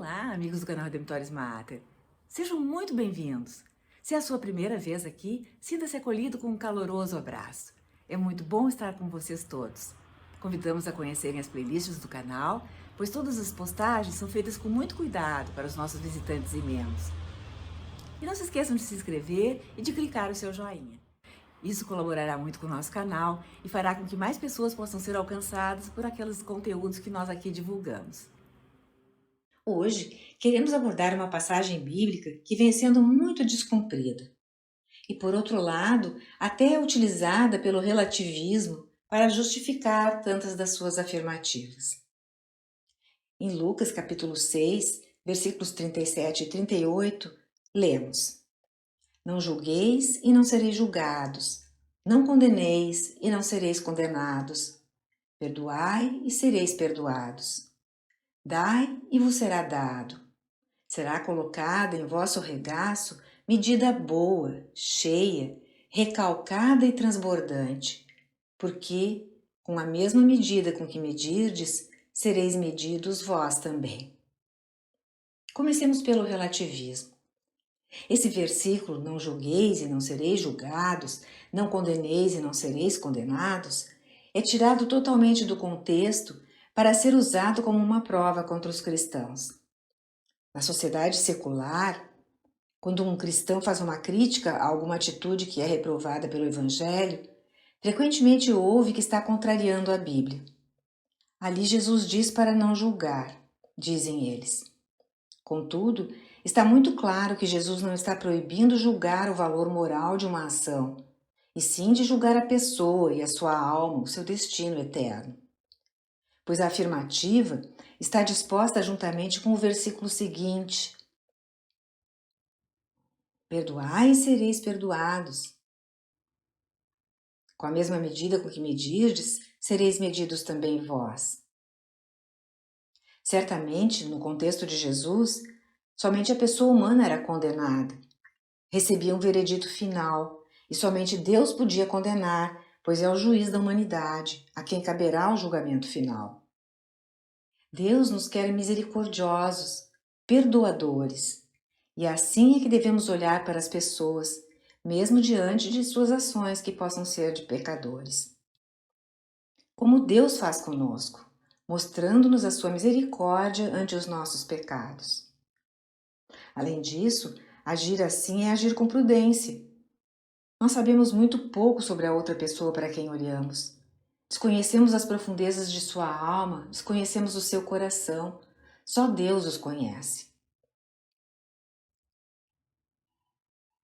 Olá, amigos do canal Redemptoris Mater. Sejam muito bem-vindos. Se é a sua primeira vez aqui, sinta-se acolhido com um caloroso abraço. É muito bom estar com vocês todos. Convidamos a conhecerem as playlists do canal, pois todas as postagens são feitas com muito cuidado para os nossos visitantes e membros. E não se esqueçam de se inscrever e de clicar o seu joinha. Isso colaborará muito com o nosso canal e fará com que mais pessoas possam ser alcançadas por aqueles conteúdos que nós aqui divulgamos. Hoje, queremos abordar uma passagem bíblica que vem sendo muito descumprida e, por outro lado, até é utilizada pelo relativismo para justificar tantas das suas afirmativas. Em Lucas capítulo 6, versículos 37 e 38, lemos: Não julgueis e não sereis julgados, não condeneis e não sereis condenados, perdoai e sereis perdoados. Dai e vos será dado. Será colocada em vosso regaço medida boa, cheia, recalcada e transbordante, porque, com a mesma medida com que medirdes, sereis medidos vós também. Comecemos pelo relativismo. Esse versículo, não julgueis e não sereis julgados, não condeneis e não sereis condenados, é tirado totalmente do contexto para ser usado como uma prova contra os cristãos. Na sociedade secular, quando um cristão faz uma crítica a alguma atitude que é reprovada pelo Evangelho, frequentemente ouve que está contrariando a Bíblia. Ali Jesus diz para não julgar, dizem eles. Contudo, está muito claro que Jesus não está proibindo julgar o valor moral de uma ação, e sim de julgar a pessoa e a sua alma, o seu destino eterno. Pois a afirmativa está disposta juntamente com o versículo seguinte: Perdoai e sereis perdoados. Com a mesma medida com que medirdes, sereis medidos também vós. Certamente, no contexto de Jesus, somente a pessoa humana era condenada. Recebia um veredito final, e somente Deus podia condenar, pois é o juiz da humanidade, a quem caberá o julgamento final. Deus nos quer misericordiosos, perdoadores, e assim é que devemos olhar para as pessoas, mesmo diante de suas ações que possam ser de pecadores. Como Deus faz conosco, mostrando-nos a sua misericórdia ante os nossos pecados. Além disso, agir assim é agir com prudência. Nós sabemos muito pouco sobre a outra pessoa para quem olhamos. Desconhecemos as profundezas de sua alma, desconhecemos o seu coração. Só Deus os conhece.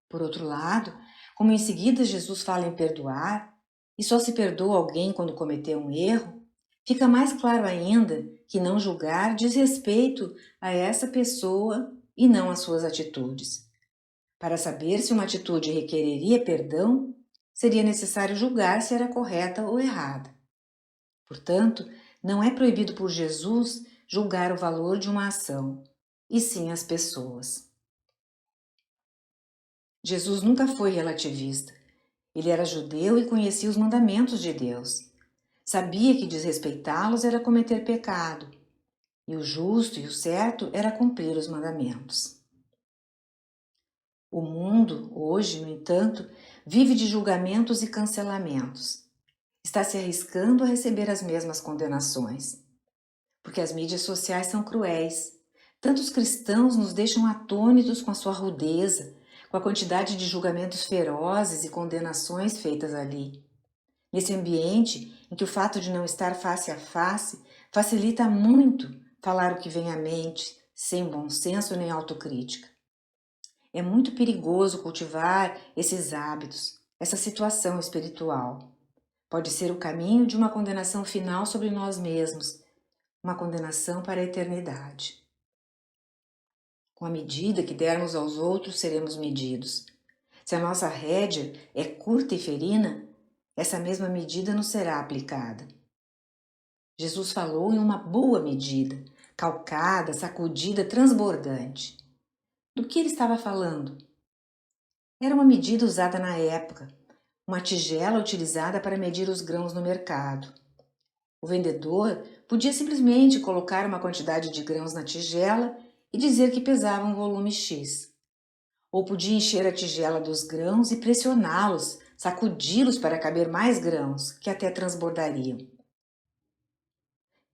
Por outro lado, como em seguida Jesus fala em perdoar, e só se perdoa alguém quando cometeu um erro, fica mais claro ainda que não julgar diz respeito a essa pessoa e não às suas atitudes. Para saber se uma atitude requereria perdão, seria necessário julgar se era correta ou errada. Portanto, não é proibido por Jesus julgar o valor de uma ação, e sim as pessoas. Jesus nunca foi relativista. Ele era judeu e conhecia os mandamentos de Deus. Sabia que desrespeitá-los era cometer pecado, e o justo e o certo era cumprir os mandamentos. O mundo, hoje, no entanto, vive de julgamentos e cancelamentos. Está se arriscando a receber as mesmas condenações. Porque as mídias sociais são cruéis. Tantos cristãos nos deixam atônitos com a sua rudeza, com a quantidade de julgamentos ferozes e condenações feitas ali. Nesse ambiente em que o fato de não estar face a face facilita muito falar o que vem à mente, sem bom senso nem autocrítica. É muito perigoso cultivar esses hábitos, essa situação espiritual. Pode ser o caminho de uma condenação final sobre nós mesmos, uma condenação para a eternidade. Com a medida que dermos aos outros, seremos medidos. Se a nossa rédea é curta e ferina, essa mesma medida nos será aplicada. Jesus falou em uma boa medida, calcada, sacudida, transbordante. Do que ele estava falando? Era uma medida usada na época, uma tigela utilizada para medir os grãos no mercado. O vendedor podia simplesmente colocar uma quantidade de grãos na tigela e dizer que pesava um volume X. Ou podia encher a tigela dos grãos e pressioná-los, sacudi-los para caber mais grãos, que até transbordariam.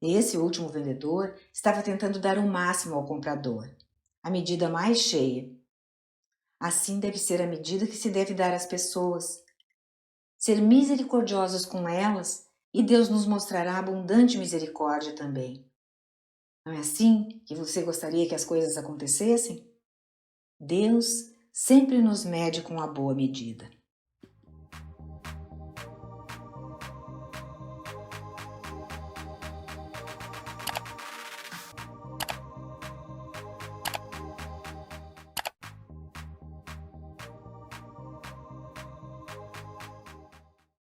Esse último vendedor estava tentando dar o máximo ao comprador, a medida mais cheia. Assim deve ser a medida que se deve dar às pessoas. Ser misericordiosos com elas, e Deus nos mostrará abundante misericórdia também. Não é assim que você gostaria que as coisas acontecessem? Deus sempre nos mede com a boa medida.